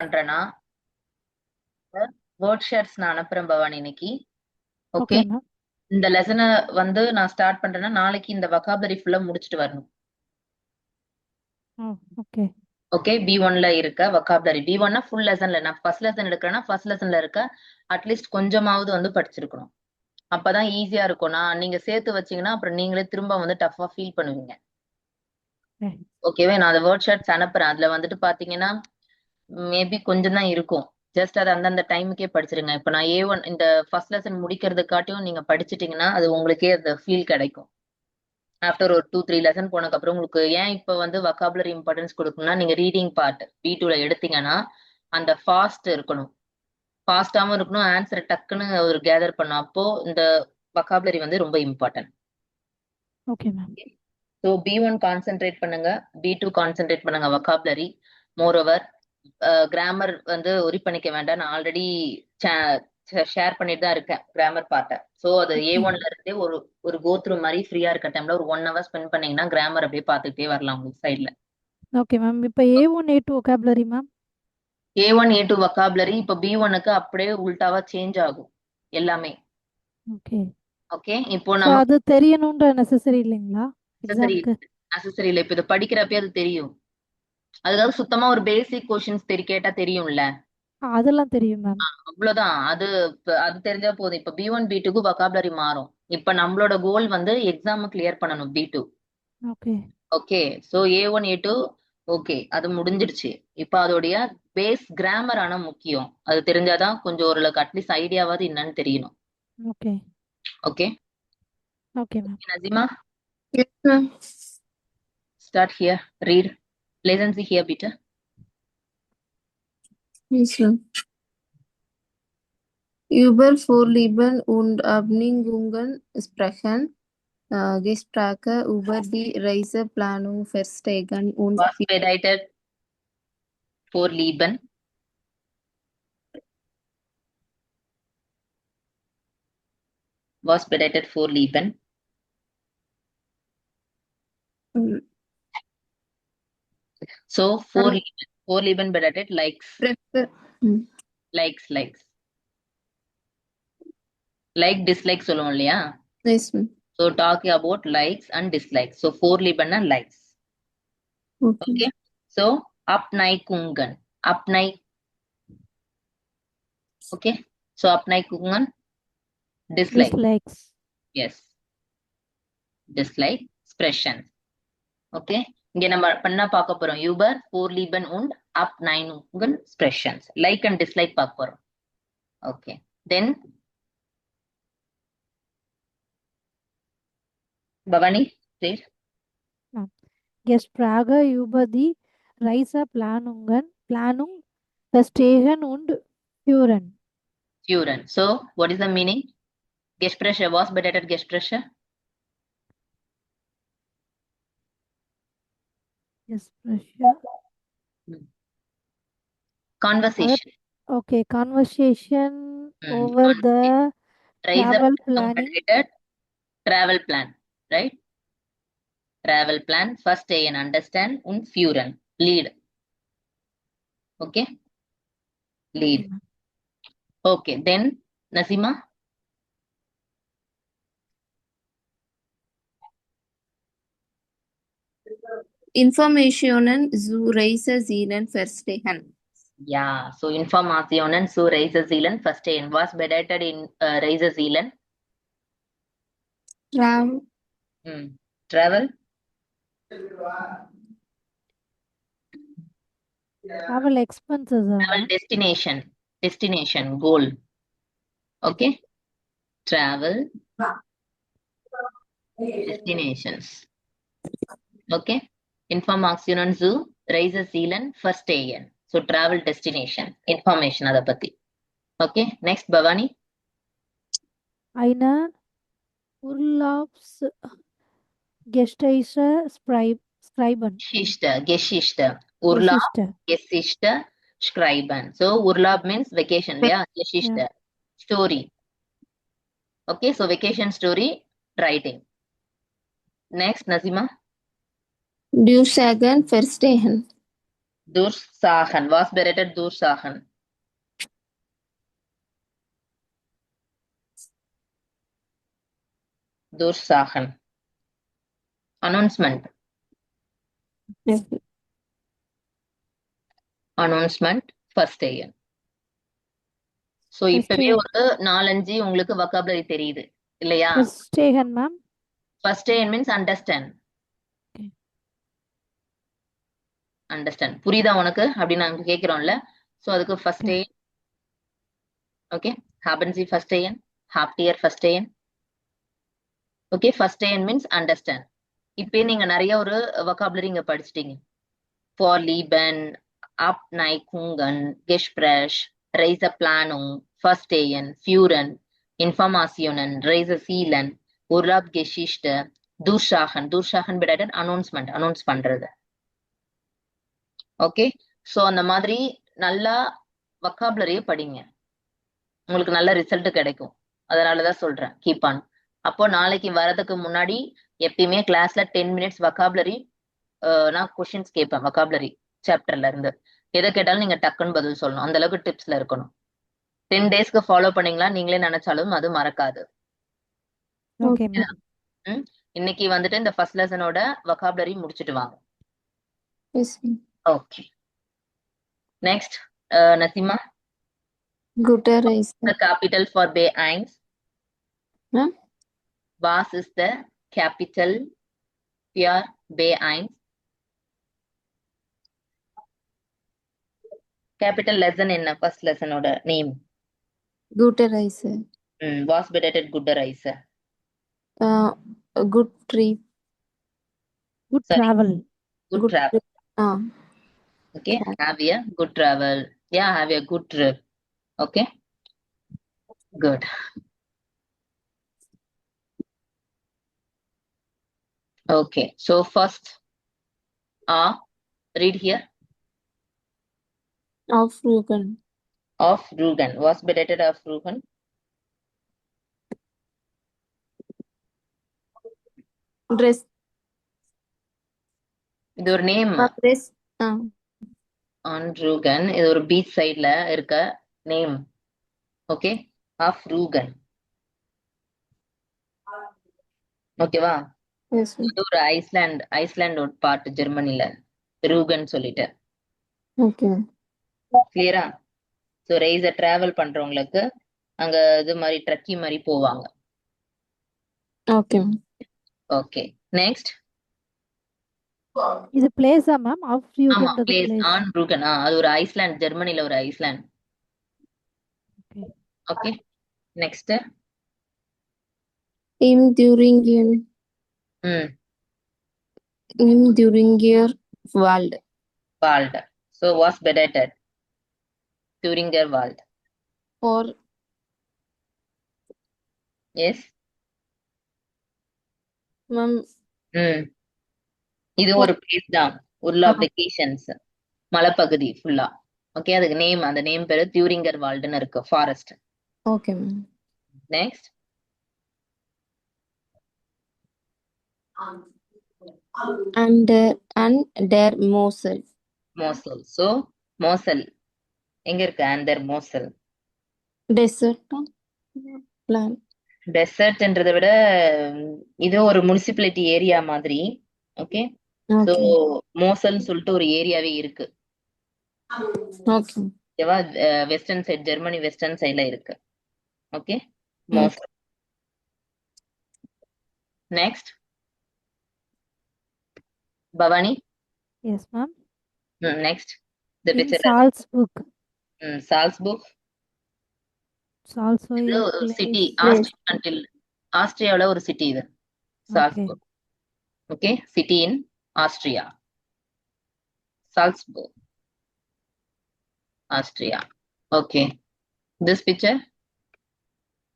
பண்றேன்னா word shares நான் அனுப்புறேன் பவானி இன்னைக்கு. Okay, okay ma'am. இந்த லெசனை வந்து நான் ஸ்டார்ட் பண்றேன்னா நாளைக்கு இந்த வொகாபுலரி ஃபுல்லா முடிச்சிட்டு வரணும். ஓகே. ஓகே, பி1ல இருக்க வொகாபுலரி பி1னா ஃபுல் லெசன்ல நான் ஃபர்ஸ்ட் லெசன் எடுக்கிறேன்னா ஃபர்ஸ்ட் லெசன்ல இருக்க அட்லீஸ்ட் கொஞ்சமாவது வந்து படிச்சிருக்கணும். அப்பதான் ஈஸியா இருக்கும். நீங்க சேர்த்து வச்சீங்கன்னா அப்புறம் நீங்களே திரும்ப வந்து டஃபா ஃபீல் பண்ணுவீங்க. ஓகேவே, நான் அந்த வேர்ட் ஷார்ட்ஸ் அனுப்புறேன். அதுல வந்துட்டு பாத்தீங்கன்னா மேபி கொஞ்சம் தான் இருக்கும். ஜஸ்ட் அது அந்தந்த டைமுக்கே படிச்சிருங்க. இப்ப நான் A1 இந்த ஃபர்ஸ்ட் லெசன் முடிக்கிறதுக்காட்டியும் நீங்க படிச்சிட்டீங்கன்னா அது உங்களுக்கே அந்த ஃபீல் கிடைக்கும். ஆஃப்டர் ஒரு 2-3 லெசன் போனதுக்கு அப்புறம் உங்களுக்கு ஏன் இப்ப வந்து வொகாபுலரி இம்பார்ட்டன்ஸ் கொடுக்கணும்னா, நீங்க ரீடிங் பார்ட் B2ல எடுத்தீங்கன்னா அந்த ஃபாஸ்ட் இருக்கணும். ஃபாஸ்டாவும் இருக்கணும், ஆன்சரை டக்குன்னு ஒரு கேதர் பண்ணும். அப்போ இந்த வொகாபுலரி வந்து ரொம்ப important. Okay ma'am. So B1 concentrate பண்ணுங்க, B2 கான்சென்ட்ரேட் பண்ணுங்க வொகாபுலரி. மோர் ஓவர் கிராமர் வந்து ஒரி பண்ணிக்க வேண்டாம். நான் ஆல்ரெடி ஷேர் பண்ணிட்டு தான் இருக்கேன் கிராமர் பார்ட்டை. ஸோ அது ஓகே. A1ல இருந்தே ஒரு ஒரு கோ த்ரூ மாதிரி ஃப்ரீயா இருக்க டைம்ல ஒரு 1 hour ஸ்பெண்ட் பண்ணீங்கன்னா கிராமர் அப்படியே பார்த்துக்கிட்டே வரலாம் உங்களுக்கு சைட்ல. Okay ma'am. இப்போ A1 A2 vocabulary ma'am. A1 A2 vocabulary இப்போ B1க்கு அப்படியே உல்டாவா சேஞ்ச் ஆகும் எல்லாமே. ஓகே. ஓகே, இப்போ ஸோ நமக்கு அது தெரியணுன்ற நெசசரி இல்லைங்களா நெசசரி எக்ஸாம்க்கு? நெசசரி இல்லை. இப்போ இதை படிக்கிறப்பே அது தெரியும். அதுக்காக சுத்தமா ஒரு பேசிக் கொஸ்டின்ஸ் கேட்டா தெரியும்ல. அதெல்லாம் தெரியும் மேம். அவ்வளவுதான். அது தெரிஞ்சா போதும். இப்ப B1 B2க்கு வொகாபுலரி மாறும். இப்ப நம்மளோட கோல் வந்து எக்ஸாம் கிளியர் பண்ணணும் B2. Okay. Okay, so A1 A2 okay அது முடிஞ்சிருச்சு. இப்ப அதோடைய பேஸ் கிராமர் ஆனா முக்கியம். அது தெரிஞ்சாதான் கொஞ்சம் ஓரளவுக்கு அட்லீஸ்ட் ஐடியாவாவது என்னன்னு தெரியணும். Okay. Okay, okay ma'am. Nasima, Yes, ma'am. Start here. Read. Lesen Sie hier bitte. Yes, ma'am. Über Vorlieben und Abneigung sprechen. Gespräche über die Reiseplanung verstehen und Was bedeutet Vorlieben? Was bedeutet Vorlieben? So Vorlieben bedeutet likes. prefer. Likes. Like dislike சொல்லுவோம் இல்லையா? Yes, ma'am. So talking about likes and dislikes. So Vorlieben and likes. Okay. Okay. So Abneigungen. Abneig. Okay. So Abneigungen. Dislike. Dislikes. Yes. Dislike expression. Okay. இங்க நம்ம பண்ண பார்க்க போறோம். Über Vorlieben und Abneigungen expressions. Like and dislike பார்க்க போறோம். Okay. Then Bhavani, please. Gespräche über die Planung verstehen und führen. Führen. So what is the meaning? Gespräche. Was bedeutet Gespräche? Gespräche. Conversation. Okay, conversation over the travel planning. Travel plan, right? Travel plan, first A and understand und führen, lead. Okay, lead. Okay, then Nasima. Informationen zu Reisezielen verstehen. Yeah, so Informationen zu Reisezielen verstehen. Was bedeutet in Reisezielen? Travel. Travel expenses. Travel destination, goal. Okay, travel destinations. Okay, Informationen zu Reisezielen verstehen. So travel destination, information அத பத்தி. Okay, next Bhavani. Eine Urlaubsgeschichte schreiben. Geschichte. Urlaub, Geschichte, schreiben. So Urlaub means vacation, yeah. Geschichte, story. Okay, so vacation story, writing. Next, Nazima. Durchsagen verstehen. Dursahan was berated Dursahan. Dursahan. Announcement. Yes. Announcement first AN. So இப்பவே Verstehen. ஒரு 4-5 உங்களுக்கு vocabulary தெரியுது இல்லையா? Verstehen, ma'am. First AN means understand. Okay. Understand. புரியுதா உனக்கு அப்படின்னு நாங்க கேக்குறோம்ல. So அதுக்கு first Okay. AN. Okay. Haben Sie first AN? Habt ihr first AN? Okay. First AN means understand. இப்பே நீங்க நிறைய ஒரு vocabulary இங்க படிச்சிட்டீங்க. Vorlieben, Abneigungen, Gespräch, Reiseplanung, Verstehen, Führen, Informationen, Reisezielen, Urlaubsgeschichte, Durchsagen. Durchsagen bedeutet announcement, announce பண்றது. Okay so அந்த மாதிரி நல்லா vocabulary படிங்க. உங்களுக்கு நல்ல ரிசல்ட் கிடைக்கும். அதனாலதான் சொல்றேன் கீப் ஆன். அப்போ நாளைக்கு வரதுக்கு முன்னாடி எப்பயுமே கிளாஸ்ல 10 minutes vocabulary நான் கொஸ்டின்ஸ் கேட்பேன் vocabulary சாப்டர்ல இருந்து. எதை கேட்டாலும் நீங்க டக்குன்னு பதில் சொல்லணும். அந்த அளவுக்கு டிப்ஸ்ல இருக்கணும். 10 daysக்கு ஃபாலோ பண்ணீங்களா நீங்களே நினைச்சாலும் அது மறக்காது. Okay, ma'am. ம்? இன்னைக்கு வந்துட்டு இந்த ஃபர்ஸ்ட் லெசனோட vocabulary முடிச்சிட்டு வாங்க. Yes, ma'am. Okay next Nasima. Gute Reise. The capital for Bay Eins. Ma'am? Was is the capital for Bay Eins? Capital lesson என்ன ஃபர்ஸ்ட் லெசனோட name? Gute Reise. Was bedeutet gute Reise? A good trip. Good Sorry. travel. Good Good travel. trip. Ah, Okay, have a good travel. Yeah, have a good trip. Okay, good. Okay, so first, read here. Aufrufen. Of Rugen. Was bedeutet of Rugen? Dress. இது ஒரு name. Dress. Ah, on Rukan. இது ஒரு beach சைட்ல இருக்க name. Okay, of Rukan. ஓகேவா? yes, ma'am. இது ஒரு island ஒரு பார்ட் ஜெர்மனில ரூகன் சொல்லிட்டு. Okay. கிளியரா? ஸோ ரைஸ டிராவல் பண்றவங்களுக்கு அங்க இது மாதிரி ட்ரக்கி மாதிரி போவாங்க. Okay, ma'am. Okay next. இது பிளேஸா மேம்? ஆஃப் ஆமா யூகன்றது பிளேஸ் பிளேஸ். ஆன் ரூகன். அது ஒரு ஐஸ்லாண்ட், ஜெர்மனில ஒரு island. Okay. Okay next. Im Thüringen. ம் Im Thüringer Wald. வால்ட். ஸோ வாஸ் bedeutet Thüringer Wald. Or எஸ். ma'am. ம் இது ஒரு பிளேஸ் தான். உர்லா வெக்கேஷன்ஸ் மலைப்பகுதி ஃபுல்லா. ஓகே அதுக்கு நேம், அந்த நேம் பேரு தியூரிங்கர் வால்டுன்னு இருக்கு, forest. Okay, ma'am. Next. And der Mosel. Moselle. So Moselle எங்க இருக்கு? அந்தர் மோசல். Desert. Plan. டெசர்ட்ன்றதை விட இது ஒரு முனிசிபாலிட்டி ஏரியா மாதிரி. Okay so Okay. மோசல்னு சொல்லிட்டு ஒரு ஏரியாவே இருக்கு. Okay. ஓகேவா? வெஸ்டர்ன் சைட், ஜெர்மனி வெஸ்டர்ன் சைட்ல இருக்கு. Okay Moselle. Next Bhavani. Yes, ma'am. Next the In picture. Salzburg. Salzburg. It's also a city place. Austria கண்ட்ரில், ஆஸ்ட்ரியாவுல ஒரு சிட்டி இது Salzburg. Okay city in Austria, Salzburg, Austria. Okay this picture.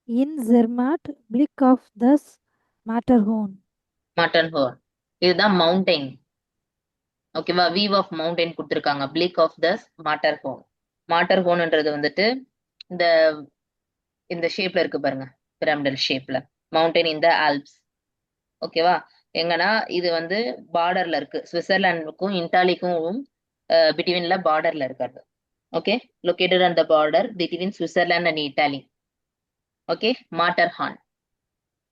In Zermatt, Blick of das Matterhorn. மட்டன்ஹோர்ன். இதுதான் mountain. ஓகேவா? View of mountain கொடுத்துருக்காங்க. பிளிக் of தஸ் மாட்டர்ஹோன். மாட்டர்ஹோன்ன்றது வந்துட்டு இந்த இந்த ஷேப்ல இருக்கு பாருங்க, பிரமிடல் ஷேப்ல. மவுண்டைன் இன் த ஆல்ப்ஸ். ஓகேவா? எங்கன்னா இது வந்து பார்டர்ல இருக்கு, சுவிட்சர்லாந்துக்கும் இத்தாலிக்கும் பிட்வீன்ல பார்டர்ல இருக்கிறது. Okay, located on the border between Switzerland and Italy. Okay, Matterhorn.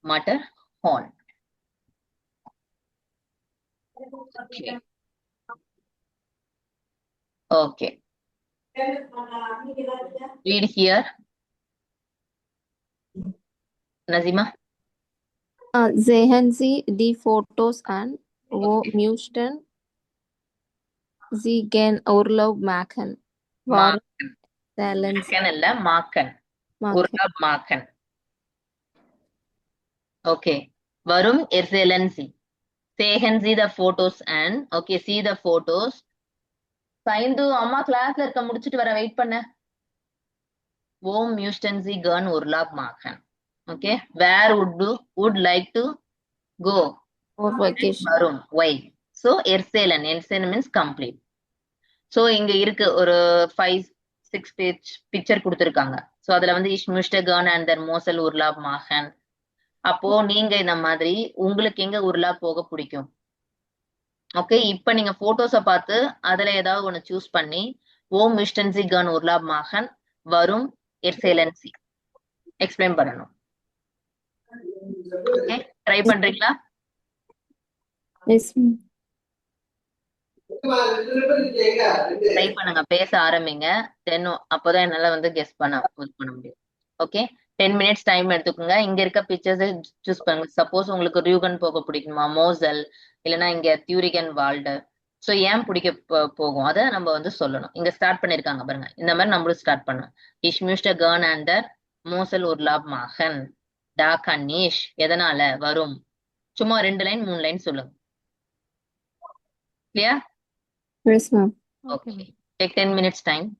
Matterhorn. Okay. Okay. Read here, Nazima. Sehen Sie die Fotos an, wo Okay. möchten Sie gern Urlaub machen? Warum zählen Sie? Machen இல்ல, machen. Machen. Urlaub machen. Okay. Warum erzählen Sie? Sehen Sie the photos and okay, see the photos. சைந்து அம்மா கிளாஸ்ல இருக்க, முடிச்சிட்டு வர, wait பண்ண. Wo möchten Sie gern Urlaub machen? Okay. Where would like to go? For vacation. Warum? Why? So erzählen means complete. So இங்க இருக்கு ஒரு 5-6 page picture கொடுத்திருக்காங்க. சோ அதுல வந்து ich möchte gern an der Mosel Urlaub machen. அப்போ நீங்க இந்த மாதிரி உங்களுக்கு எங்க உருளாப் போக பிடிக்கும்? ஓகே, இப்ப நீங்க போட்டோஸ பார்த்து அதுல ஏதாவது ஒண்ணு சூஸ் பண்ணி wo möchten Sie gern Urlaub machen, warum erzählen Sie explain பண்ணணும். ஓகே, ட்ரை பண்றீங்களா? Yes, ma'am. ட்ரை பண்ணுங்க, பேச ஆரம்பிங்க. அப்போதான் என்னால வந்து கெஸ் பண்ண முடியும். ஓகே, 10 மினிட்ஸ் டைம் எடுத்துக்கோங்க. இங்க இருக்க பிக்சர்ஸ் சூஸ் பண்ணுங்க. சப்போஸ் உங்களுக்கு ரியூகன் போக பிடிக்குமா, மோசல், இல்லைன்னா இங்க தியூரிகன் வால்டு. சோ ஏன் பிடிக்க போகும் அதை நம்ம வந்து சொல்லணும். இங்க ஸ்டார்ட் பண்ணிருக்காங்க பாருங்க, இந்த மாதிரி நம்மளும் ஸ்டார்ட் பண்ணணும். Ich möchte gern an der Mosel Urlaub machen. Da kann ich எதனால, வரும். சும்மா 2 லைன் 3 லைன் சொல்லுங்க. Clear? Yes, ma'am. Okay, Okay. Take 10 minutes time.